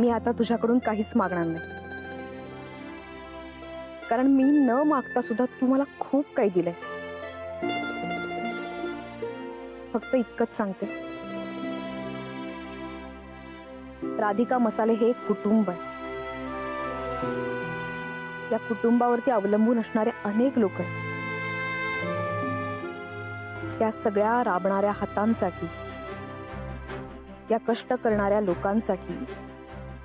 मी आता तुझ्याकडून काहीच मागणार नाही, कारण मी न मागता सुद्धा तू मला खूप काही दिलंयस. फक्त इतकंच सांगते, राधिका मसाले हे एक कुटुंब आहे. या कुटुंबावरती अवलंबून असणारे अनेक लोक आहेत. त्या सगळ्या राबणाऱ्या हातांसाठी, या कष्ट करणाऱ्या लोकांसाठी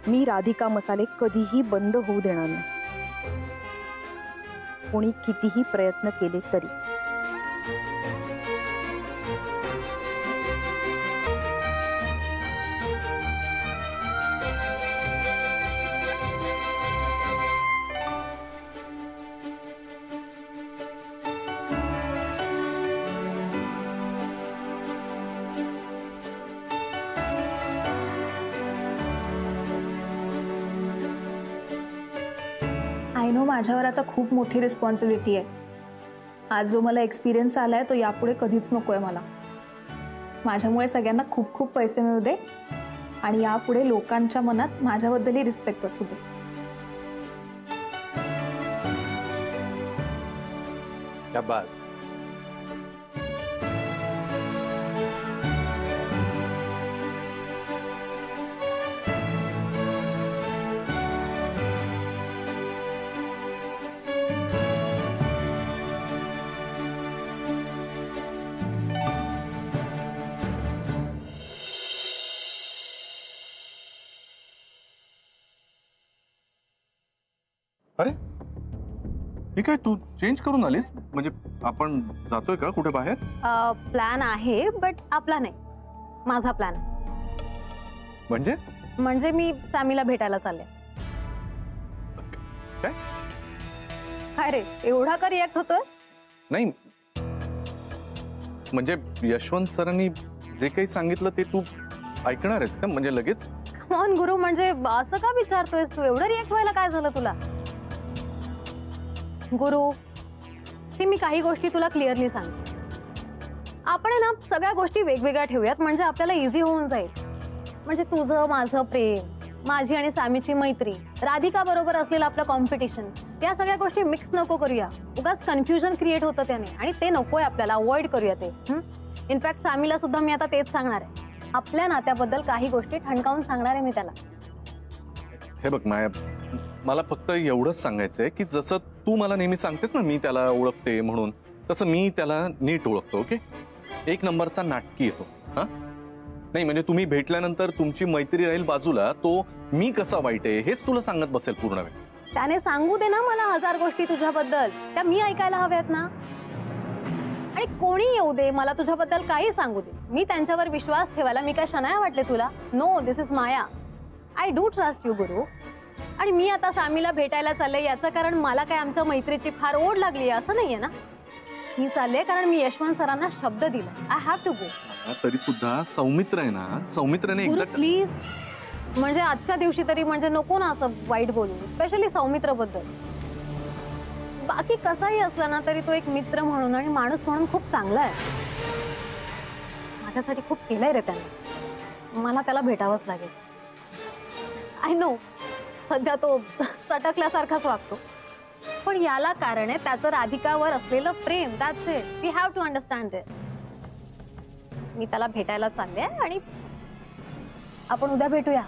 मी राधिका मसाले कधीही बंद होऊ देणार नाही, कोणी कितीही प्रयत्न केले तरी. आय नो माझ्यावर आता खूप मोठी रिस्पॉन्सिबिलिटी आहे. आज जो मला एक्सपिरियन्स आलाय तो यापुढे कधीच नकोय मला. माझ्यामुळे सगळ्यांना खूप खूप पैसे मिळू दे आणि यापुढे लोकांच्या मनात माझ्याबद्दलही रिस्पेक्ट असू दे. क्या बात. अरे ठीक आहे, तू चेंज करून आलीस म्हणजे आपण जातोय का कुठे बाहेर? प्लॅन आहे बट आपला नाही, माझा प्लॅन. म्हणजे मी सॅमीला भेटायला चालले. काय काय रे एवढा का रिॲक्ट होतोय? नाही म्हणजे यशवंत सरांनी जे काही सांगितलं ते तू ऐकणार आहेस का म्हणजे लगेच? कॉन गुरु, म्हणजे असं का विचारतोयस तू? एवढं रिॲक्ट व्हायला काय झालं तुला? गुरु ती मी काही गोष्टी तुला क्लिअरली सांगते. आपण ना सगळ्या गोष्टी वेगवेगळ्या ठेवूयात म्हणजे आपल्याला इझी होऊन जाईल. म्हणजे तुझं माझं प्रेम, माझी आणि सॅमीची मैत्री, राधिका बरोबर असलेलं आपलं कॉम्पिटिशन, या सगळ्या गोष्टी मिक्स नको करूया. उगाच कन्फ्युजन क्रिएट होतं त्याने आणि ते नकोय आपल्याला. अवॉइड करूया ते. इनफॅक्ट सॅमीला सुद्धा मी आता तेच सांगणार आहे. आपल्या नात्याबद्दल काही गोष्टी ठणकावून सांगणार आहे मी त्याला. हे बघ माया, मला फक्त एवढंच सांगायचंय की जसं तू मला नेहमी सांगतेस ना मी त्याला ओळखते म्हणून, तसं मी त्याला नीट ओळखतो. ओके, एक नंबरचा नाटकी येतो. हा नाही म्हणजे तुम्ही भेटल्यानंतर तुमची मैत्री राहील बाजूला, तो मी कसा वाईट आहे हेच तुला सांगत बसेल पूर्ण वेळ. त्याने सांगू दे ना मला 1000 गोष्टी तुझ्याबद्दल, त्या मी ऐकायला हव्यात ना. आणि कोणी येऊ दे, मला तुझ्याबद्दल काही सांगू दे, मी त्यांच्यावर विश्वास ठेवायला मी काय शनाया वाटले तुला? No, this is Maya. I do trust you guru. आणि मी आता सॅमीला भेटायला चालले याचं कारण मला काय आमच्या मैत्रीची फार ओढ लागली असं नाहीये ना. मी चालले कारण मी यशवंत सरांना शब्द दिला. I have to go. तरी सुद्धा सौमित्र आहे ना, सौमित्रने एकदा प्लीज, म्हणजे आजच्या दिवशी तरी म्हणजे नको ना असं वाईट बोलू, स्पेशली सौमित्र बद्दल. बाकी कसाही असला ना तरी तो एक मित्र म्हणून आणि माणूस म्हणून खूप चांगला आहे. माझ्यासाठी खूप केलंय रे त्याने. मला त्याला भेटावंच लागेल. आय नो सध्या तो सटकल्यासारखाच वागतो, पण याला कारण आहे त्याचं राधिकावर असलेलं प्रेम. That's it. We have to understand this. मी त्याला भेटायला चालले आणि आपण उद्या भेटूया.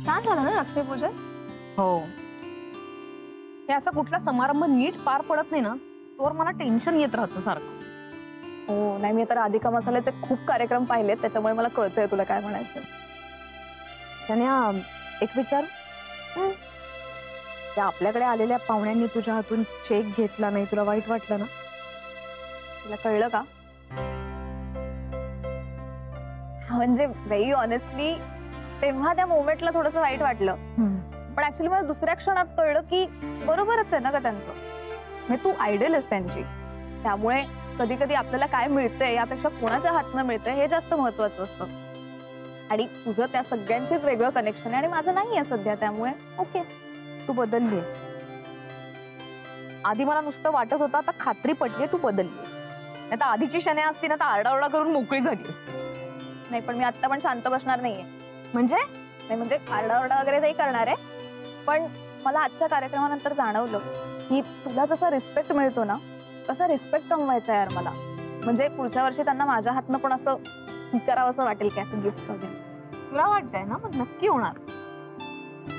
छान झालं ना लक्ष्मीपूजन? हो, हे असा कुठला समारंभ नीट पार पडत नाही ना, तोवर मला टेन्शन येत राहतं सारखं. हो नाही, मी आता राधिका मसाल्याचे खूप कार्यक्रम पाहिलेत त्याच्यामुळे मला कळतंय तुला काय म्हणायचं. सन्या, एक विचार, त्या आपल्याकडे आलेल्या पाहुण्यांनी तुझ्या हातून चेक घेतला नाही, तुला वाईट वाटलं ना? तुला कळलं का? म्हणजे व्हेरी ऑनेस्टली तेव्हा त्या मोमेंटला थोडस वाईट वाटलं, पण ऍक्च्युली मला दुसऱ्या क्षणात कळलं की बरोबरच आहे ना का त्यांचं. म्हणजे तू आयडल आहेस त्यांची, त्यामुळे कधी कधी आपल्याला काय मिळतंय यापेक्षा कोणाच्या हातनं मिळतंय हे जास्त महत्वाचं असतं. आणि तुझं त्या सगळ्यांशीच वेगळं कनेक्शन आहे आणि माझं नाही आहे सध्या, त्यामुळे ओके, तू बदलली. आधी मला नुसतं वाटत होतं, आता खात्री पटली तू बदलली. नाही तर आधीची शने असती ना तर आरडाओरडा करून मोकळी झाली. नाही पण मी आता पण शांत बसणार नाहीये. म्हणजे नाही म्हणजे आरडाओरडा वगैरे नाही करणार आहे, पण मला आजच्या कार्यक्रमानंतर जाणवलं की तुला जसा रिस्पेक्ट मिळतो ना तसा रिस्पेक्ट कमवायचा यार मला. म्हणजे पुढच्या वर्षी त्यांना माझ्या हातनं पण असं करावं असं वाटेल की असं गिफ्ट वगैरे. तुला वाटतंय ना, मग नक्की होणार.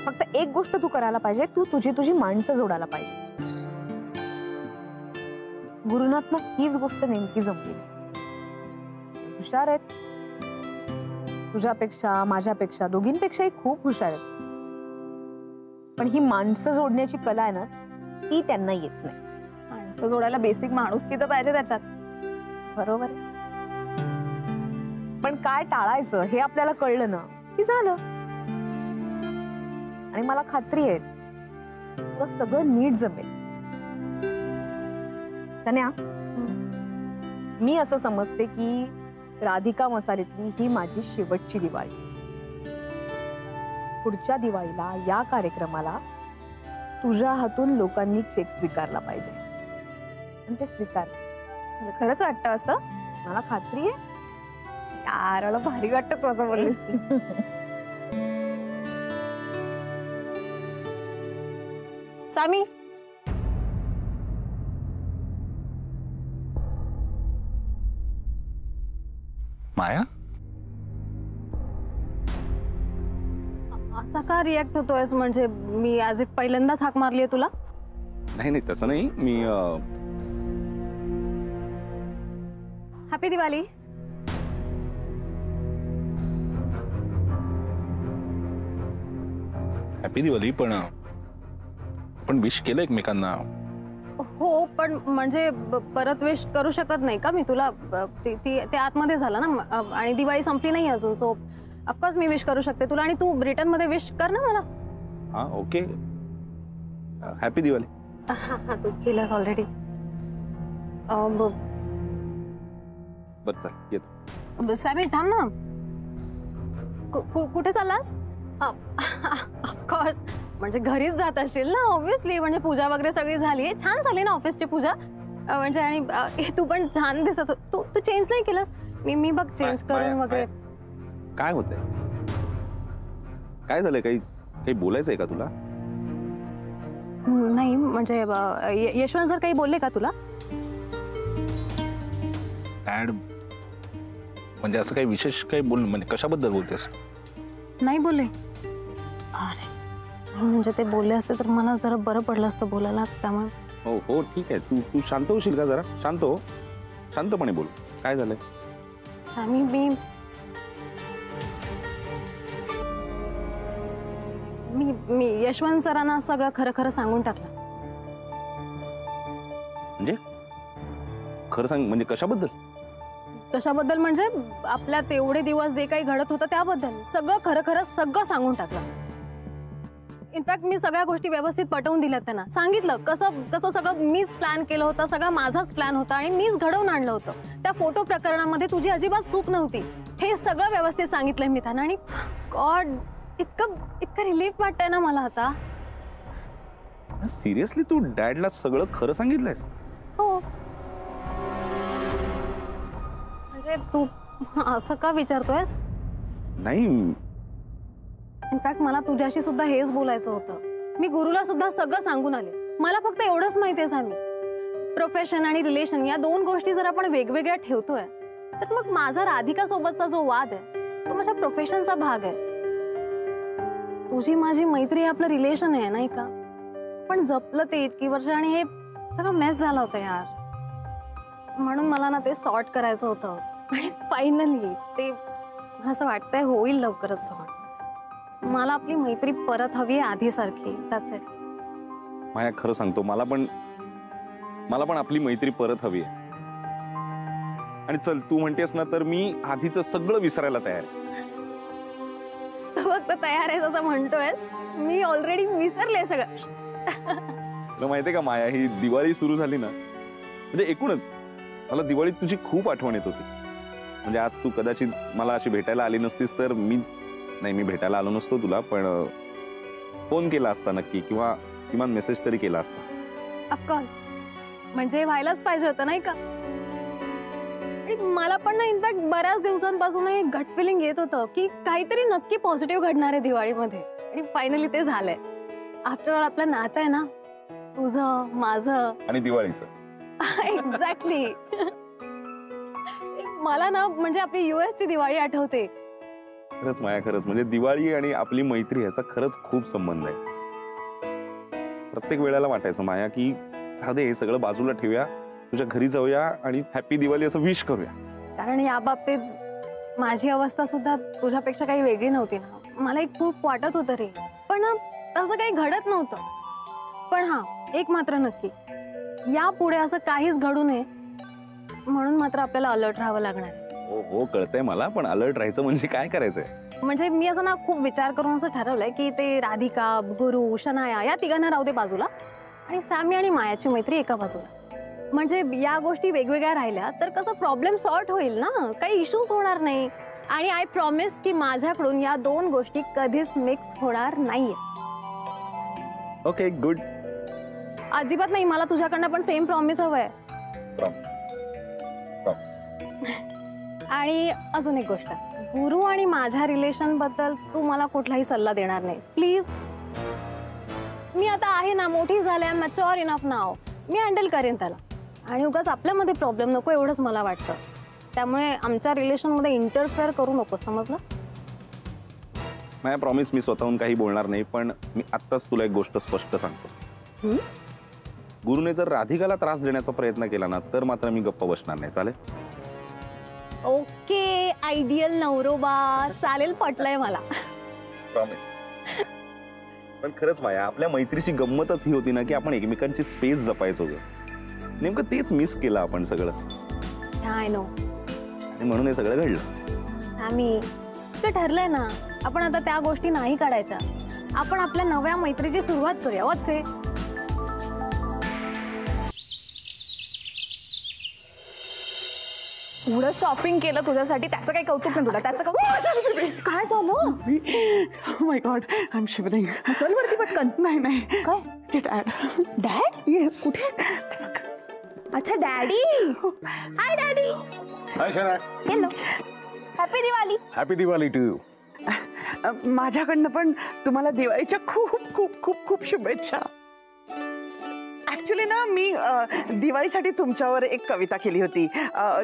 फक्त एक गोष्ट तू करायला पाहिजे, तू तुझी माणसं जोडायला पाहिजे. गुरुनाथनं हीच गोष्ट नेमकी जमली. हुशार आहेत, तुझ्यापेक्षा माझ्यापेक्षा दोघींपेक्षाही खूप हुशार आहेत, पण ही माणसं जोडण्याची कला आहे ना ती त्यांना येत नाही. माणसं जोडायला बेसिक माणुसकी तर पाहिजे त्याच्यात. बरोबर. पण काय टाळायचं हे आपल्याला कळलं ना की झालं. आणि मला खात्री आहे तुला सगळं नीट जमेल. सन्या, मी असं समजते की राधिका मसालेतली ही माझी शेवटची दिवाळी. पुढच्या दिवाळीला या कार्यक्रमाला तुझ्या हातून लोकांनी चेक स्वीकारला पाहिजे. आणि ते स्वीकार. खरंच वाटतं असं? मला खात्री आहे. यार मला भारी वाटतं तू असं बोललीस. सामी, माया, असा का रिॲक्ट होतोयस? म्हणजे मी ऍज इफ पहिल्यांदाच हाक मारलीये तुला? नाही नाही तसं नाही. मी हॅपी दिवाळी. हॅपी दिवाळी. पण विश केलं एकमेकांना. हो, पण म्हणजे परत विश करू शकत नाही का मी तुला? ते आतमध्ये झालं ना, आणि दिवाळी संपली नाही अजून. सो ऑफकोर्स मी विश करू शकते तुला, आणि तू रिटर्न मध्ये विश कर ना मला. हा ओके. हॅपी दिवाळी. तू केलंस ऑलरेडी. बरं चल येतो. सॅमी थांब ना. कुठे चाललास? ऑफकोर्स म्हणजे घरीच जात असशील ना ऑब्व्हियसली. म्हणजे पूजा वगैरे सगळी झाली, छान झाली ना ऑफिसची पूजा. म्हणजे आणि तू पण छान दिसत. तू चेंज नाही केलंस? मी बघ चेंज करून वगैरे. काय होतंय? काय झालंय? काही बोलायचंय का तुला? नाही म्हणजे यशवंत सर काही बोलले का तुला? ऍड म्हणजे असं काही विशेष काही बोल, म्हणजे कशाबद्दल बोलतेस? नाही बोलले. अरे म्हणजे ते बोलले असते तर मला जरा बरं पडलं असतं बोलायला. त्यामुळे हो हो ठीक आहे. तू शांत होशील का जरा? शांत हो, शांतपणे बोल. काय झालंय? सामी, मी यशवंत सरांना सगळं खरं खरं सांगून टाकलं. म्हणजे खरं सांग, म्हणजे कशाबद्दल? कशाबद्दल म्हणजे आपल्यात एवढे दिवस जे काही घडत होतं त्याबद्दल. सगळं खरं खरं सगळं सांगून टाकलं. इनफॅक्ट मी सगळ्या गोष्टी व्यवस्थित पटवून दिल्यात त्यांना. सांगितलं कसं कसं सगळं मीच प्लॅन केलं होतं, सगळा माझाच प्लॅन होता आणि मीच घडवून आणलं होतं. त्या फोटो प्रकरणामध्ये तुझी अजिबात चूक नव्हती हे सगळं व्यवस्थित सांगितलंय मी त्यांना. आणि गॉड इतकं रिलीफ वाटतंय ना मला आता. सिरियसली तू डॅडला सगळं खरं सांगितलंयस? हो. म्हणजे तू असं का विचारतोयस? नाही, इनफॅक्ट मला तुझ्याशी सुद्धा हेच बोलायचं होतं. मी गुरुला सुद्धा सगळं सांगून आले. मला फक्त एवढंच माहितीये सामी, प्रोफेशन आणि रिलेशन या दोन गोष्टी जर आपण वेगवेगळ्या ठेवतोय तर मग माझा राधिका सोबतचा जो वाद आहे तो माझ्या प्रोफेशनचा भाग आहे. तुझी माझी मैत्री आपलं रिलेशन आहे नाही का? पण जपलं ते इतकी वर्ष आणि हे सगळं मेस झालं होतं यार. म्हणून मला ना ते सॉर्ट करायचं होतं. आणि फायनली ते असं वाटतंय होईल लवकरच सॉर्ट. मला आपली मैत्री परत हवी आहे आधीसारखी. That's it. माया खरं सांगतो, मला पण आपली मैत्री परत हवी आहे. आणि चल तू म्हणतेस ना तर मी आधीचं सगळं विसरायला तयार आहे. तू फक्त तयार आहेस असं म्हणतोय, मी ऑलरेडी विसरले सगळं. तुला माहितीये का माया, ही दिवाळी सुरू झाली ना म्हणजे एकूणच मला दिवाळीत तुझी खूप आठवण येत होती. म्हणजे आज तू कदाचित मला अशी भेटायला आली नसतीस तर मी भेटायला आलो नसतो तुला, पण फोन केला असता नक्की, किंवा किमान मेसेज तरी केला असता. ऑफकोर्स, म्हणजे व्हायलाच पाहिजे होतं नाही का. आणि मला पण ना इनफॅक्ट बऱ्याच दिवसांपासून एक गट फिलिंग येत होतं की काहीतरी नक्की पॉझिटिव्ह घडणार आहे दिवाळीमध्ये, आणि फायनली ते झालंय. आफ्टर ऑल आपलं नातं आहे ना, तुझं माझं आणि दिवाळीचं. एक्झॅक्टली. मला ना म्हणजे आपली युएसची दिवाळी आठवते. खरंच माया, खरंच म्हणजे दिवाळी आणि आपली मैत्री याचा खरंच खूप संबंध आहे. प्रत्येक वेळेला वाटायचं माया की दे हे सगळं बाजूला ठेवूया, तुझ्या घरी जाऊया आणि हॅपी दिवाळी असं विश करूया. कारण या बाबतीत माझी अवस्था सुद्धा तुझ्यापेक्षा काही वेगळी नव्हती ना. मला एक खूप वाटत होतं रे, पण तसं काही घडत नव्हतं. पण हा एक मात्र नक्की, यापुढे असं काहीच घडू नये म्हणून मात्र आपल्याला अलर्ट राहावं लागणार. हो हो कळतंय मला, पण अलर्ट राहायचं म्हणजे काय करायचंय? म्हणजे मी असं ना खूप विचार करून असं ठरवलंय की ते राधिका, गुरु, शनाया या तिघांना राहू दे बाजूला, आणि सॅमी आणि मायाची मैत्री एका बाजूला. म्हणजे या गोष्टी वेगवेगळ्या राहिल्या तर कसं प्रॉब्लेम सॉर्ट होईल ना, काही इश्यूज होणार नाही. आणि आय प्रॉमिस की माझ्याकडून या दोन गोष्टी कधीच मिक्स होणार नाहीये. Okay good. अजिबात नाही, मला तुझ्याकडनं पण सेम प्रॉमिस हवंय. आणि अजून एक गोष्ट, गुरु आणि माझ्या रिलेशन बद्दल तू मला कुठलाही सल्ला देणार नाही प्लीज. मी आता आहे ना, मोठी झाले, मॅच्युअर इनफ नाव, मी हँडल करेन त्याला. आणि उगाच आपल्यामध्ये प्रॉब्लेम नको एवढंच मला वाटतं. त्यामुळे आमच्या रिलेशन मध्ये इंटरफेअर करू नको, समजलं? माया प्रॉमिस मी स्वतःहून काही बोलणार नाही, पण मी आत्ताच तुला एक गोष्ट स्पष्ट सांगतो. गुरुने जर राधिकाला त्रास देण्याचा प्रयत्न केला ना तर मात्र मी गप्प बसणार नाही. चालेल? ओके, आयडियल नवरोबा, चालेल, पटलंय मला. प्रॉमिस. पण खरंच माया, आपल्या मैत्रीची गंमतच ही होती ना की आपण एकमेकांची स्पेस जपायचो. नेमकं तेच मिस केलं आपण सगळं. I know. आणि म्हणून हे सगळं घडलं. आम्ही ते ठरलंय ना, आपण आता त्या गोष्टी नाही काढायच्या. आपण आपल्या नव्या मैत्रीची सुरुवात करूया. वाचे एवढं शॉपिंग केलं तुझ्यासाठी, त्याचं काही कौतुक नाही तुला? त्याचं कौतुक काय झालं? My God, I am shivering. चल वरती पटकन. नाही काय? डॅड? येस. कुठे? अच्छा, daddy. Hi daddy. Hi Shana. Hello, happy Diwali. Happy Diwali to you. माझ्याकडनं पण तुम्हाला दिवाळीच्या खूप खूप खूप खूप शुभेच्छा. ऍक्च्युली ना, मी दिवाळीसाठी तुमच्यावर एक कविता केली होती.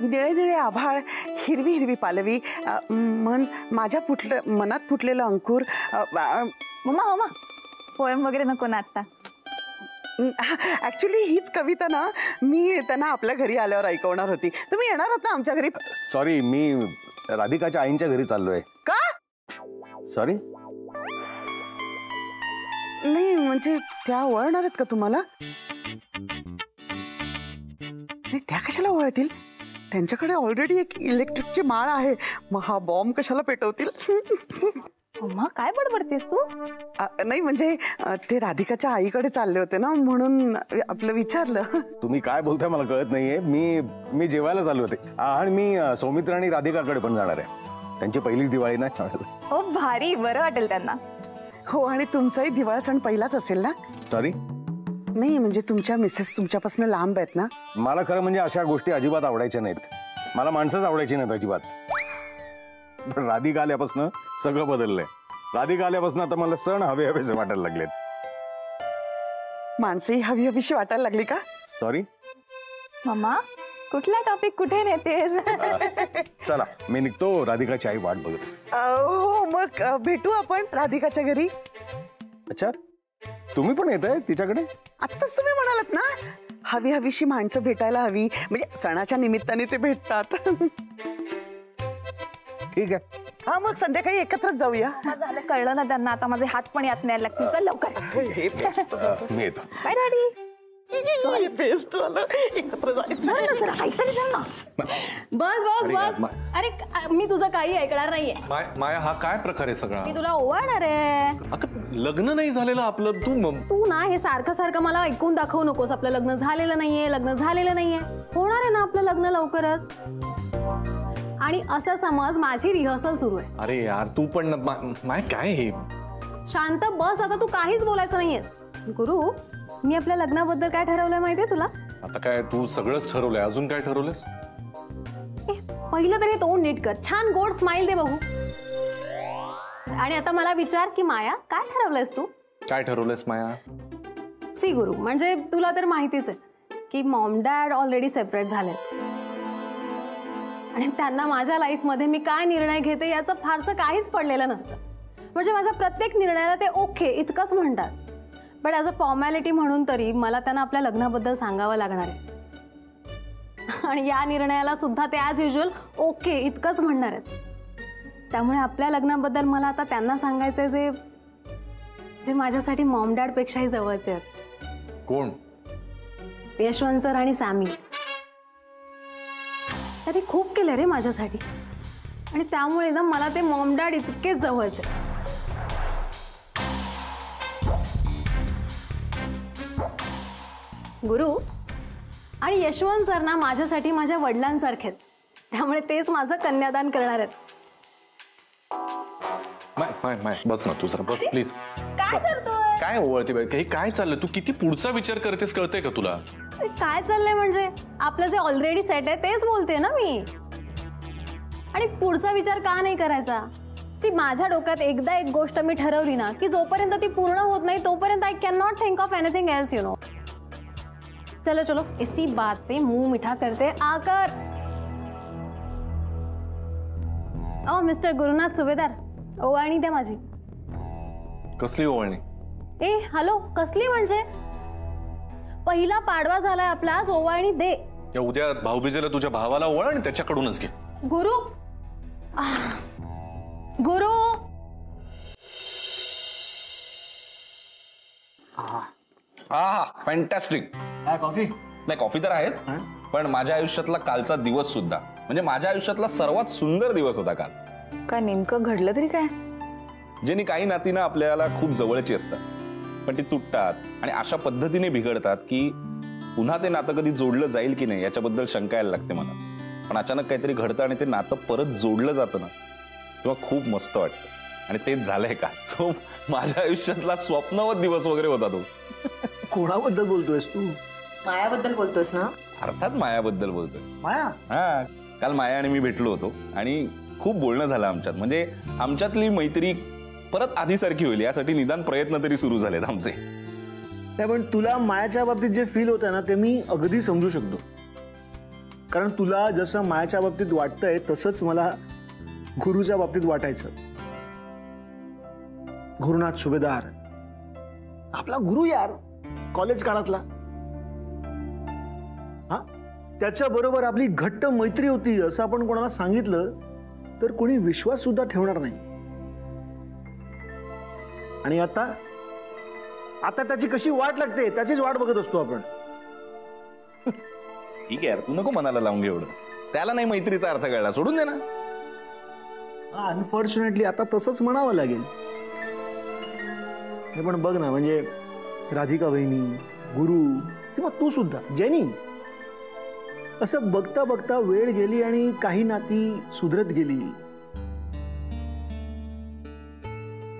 निळे निळे आभाळ, हिरवी हिरवी पालवी, माझ्या मनात फुटलेलं अंकुर. मम्मा पोएम वगैरे नको ना आता. ऍक्च्युली हीच कविता ना मी त्यांना आपल्या घरी आल्यावर ऐकवणार होती. तुम्ही येणार आहात ना आमच्या घरी? सॉरी, मी राधिकाच्या आईंच्या घरी चाललोय. का? सॉरी. नाही म्हणजे त्या ओळखणार आहेत का तुम्हाला? नाही, त्या कशाला ओळखतील? त्यांच्याकडे ऑलरेडी एक इलेक्ट्रिकची माळ आहे. मग हा बॉम्ब कशाला पेटवतील? मम्मा काय बडबडतेस तू? नाही म्हणजे ते राधिकाच्या आईकडे चालले होते ना, म्हणून आपलं विचारलं. तुम्ही काय बोलताय मला कळत नाहीये. मी जेवायला चालू होते आणि मी सौमित्र आणि राधिकाकडे पण जाणार आहे. त्यांची पहिलीच दिवाळी ना. हो भारी, बरं वाटेल त्यांना. हो, आणि तुमचाही दिवाळी सण पहिलाच असेल ना? सॉरी. नाही म्हणजे तुमच्या मिसेस तुमच्यापासून लांब आहेत ना? मला खरं म्हणजे अशा गोष्टी अजिबात आवडायच्या नाहीत. मला माणसंच आवडायची नाहीत अजिबात. पण राधिका आल्यापासून सगळं बदललंय. राधिका आल्यापासून आता मला सण हवे हवेसे वाटायला लागलेत. माणसंही हवी हवीशी वाटायला लागली का? सॉरी. मम्मा कुठला टॉपिक कुठे नेतेस? चला मी निघतो, राधिकाची आई वाट बघत. हो, मग भेटू आपण राधिकाच्या घरी. अच्छा, तुम्ही पण येताय तिच्याकडे? आत्ताच तुम्ही म्हणालात ना, हवी हवीशी माणसं भेटायला हवी, म्हणजे सणाच्या निमित्ताने ते भेटतात. ठीक आहे. हा, मग संध्याकाळी एकत्रच जाऊया. झालं, कळलं ना त्यांना. आता माझे हात पण यात न्यायला लागतील. चल लवकर. मी येतो. Bye daddy. बेस्ट झालं, एकत्र जायचं. बस. अरे मी तुझं काही ऐकणार नाहीये. माया, हा काय प्रकार आहे सगळा? मी तुला ओवाळणार आहे. आता लग्न नाही झालेलं आपलं. तू ना हे सारखं मला ऐकून दाखवू नकोस. आपलं लग्न झालेलं नाहीये. होणार आहे ना आपलं लग्न लवकरच. आणि असं समज माझी रिहर्सल सुरू आहे. अरे यार, तू पण माय काय हे? शांत बस आता, तू काहीच बोलायचं नाहीयेस. गुरु, मी आपल्या लग्नाबद्दल काय ठरवलंय माहितीये तुला? आता काय तू सगळंच ठरवलंय, अजून काय ठरवलंयस? पहिलं तरी तोंड नीट कर, छान गोड स्माइल दे बघू. आणि आता मला विचार की माया काय ठरवलंयस तू? काय ठरवलंयस माया? सी गुरु, म्हणजे तुला तर माहितीच आहे की मॉम डॅड ऑलरेडी सेपरेट झाले आणि त्यांना माझ्या लाईफमध्ये मी काय निर्णय घेते याचं फारसं काहीच पडलेलं नसतं. म्हणजे माझ्या प्रत्येक निर्णयाला ते ओके इतकंच म्हणतात. बट ॲज अ फॉर्मॅलिटी म्हणून तरी मला त्यांना आपल्या लग्नाबद्दल सांगावं लागणार आहे. आणि या निर्णयाला सुद्धा ते ॲज युज्युअल ओके इतकंच म्हणणार आहेत. त्यामुळे आपल्या लग्नाबद्दल मला आता त्यांना सांगायचंय जे जे माझ्यासाठी मॉम डॅड पेक्षाही जवळचे आहेत. कोण? यशवंत सर आणि सॅमी. त्यांनी खूप केलं रे माझ्यासाठी आणि त्यामुळे ना मला ते मॉम डॅड इतकेच जवळचे. गुरु आणि यशवंत सर ना माझ्यासाठी माझ्या वडिलांसारखे आहेत. त्यामुळे तेच माझं कन्यादान करणार आहेत. बस ना तू जरा बस प्लीज. काय करतोय? काय ओवळते बाई, हे काय चाललंय? तू किती पुढचा विचार करतेस कळतंय का तुला? काय चाललंय म्हणजे आपलं जे ऑलरेडी सेट आहे तेच बोलते ना मी. आणि पुढचा विचार का नाही करायचा? ती माझ्या डोक्यात एकदा एक गोष्ट मी ठरवली ना की जोपर्यंत ती पूर्ण होत नाही तोपर्यंत I can not think of anything else you know. चलो चलो इसी बात पे मुंह मीठा करते आकर. ओ मिस्टर गुरुनाथ सुभेदार, ओवाळणी द्या माझी. कसली ओवाळणी? ए हॅलो, कसली म्हणजे? पहिला पाडवा झालाय आपला, आज ओवाळणी दे. त्या उद्या भाऊबीजेला तुझ्या भावाला ओवाळ आणि त्याच्याकडूनच घे. गुरु गुरु हा फॅन्टॅस्टिक. काय कॉफी? नाही कॉफी तर आहेच, पण माझ्या आयुष्यातला कालचा दिवस सुद्धा म्हणजे माझ्या आयुष्यातला सर्वात सुंदर दिवस होता काल. काय नेमकं घडलं तरी काय? ज्यांनी काही नाती ना आपल्याला खूप जवळची असतात पण ती तुटतात आणि अशा पद्धतीने बिघडतात की पुन्हा ते नातं कधी जोडलं जाईल की नाही याच्याबद्दल शंका यायला लागते मला. पण अचानक काहीतरी घडतं आणि ते नातं परत जोडलं जातं ना तेव्हा खूप मस्त वाटतं. आणि तेच झालंय का, सो माझ्या आयुष्यातला स्वप्नवत दिवस वगैरे होता तो. कोणाबद्दल बोलतोयस तू? मायाबद्दल बोलतोस ना? अर्थात मायाबद्दल बोलतोय. माया? हा, काल माया आणि मी भेटलो होतो आणि खूप बोलणं झालं आमच्यात. म्हणजे आमच्यातली मैत्री परत आधीसारखी होईल यासाठी निदान प्रयत्न तरी सुरू झालेत आमचे. नाही पण तुला मायाच्या बाबतीत जे फील होतं ना ते मी अगदी समजू शकतो. कारण तुला जसं मायाच्या बाबतीत वाटतंय तसंच मला गुरुच्या बाबतीत वाटायचं. गुरुनाथ सुभेदार आपला गुरु यार, कॉलेज काळातला. हा, त्याच्या बरोबर आपली घट्ट मैत्री होती असं आपण कोणाला सांगितलं तर कोणी विश्वास सुद्धा ठेवणार नाही. आणि आता आता त्याची कशी वाट लागते त्याचीच वाट बघत असतो आपण. ठीक आहे यार, तू नको मनाला लावून घे एवढं. त्याला नाही मैत्रीचा अर्थ कळला, सोडून दे ना. अनफॉर्च्युनेटली आता तसंच म्हणावं लागेल. हे पण बघ ना, म्हणजे राधिका वहिनी, गुरु किंवा तू सुद्धा जेनी, असं बघता बघता वेळ गेली आणि काही नाती सुधरत गेली,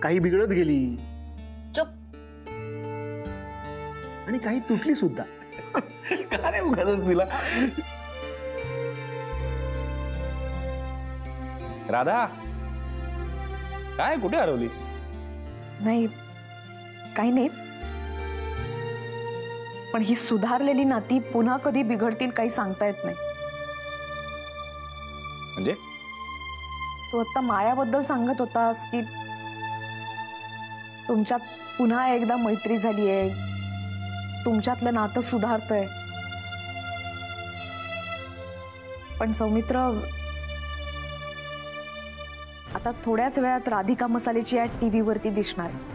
काही बिघडत गेली, चुप. आणि काही तुटली सुद्धा. काय उगाचच तिला. राधा काय कुठे हरवली? नाही काही नाही, पण ही सुधारलेली नाती पुन्हा कधी बिघडतील काही सांगता येत नाही. म्हणजे तू आता मायाबद्दल सांगत होतास की तुमच्यात पुन्हा एकदा मैत्री झालीये, तुमच्यातलं नातं सुधारतंय. पण सौमित्र, आता थोड्याच वेळात राधिका मसालेची ऍड टीव्ही वरती दिसणार आहे.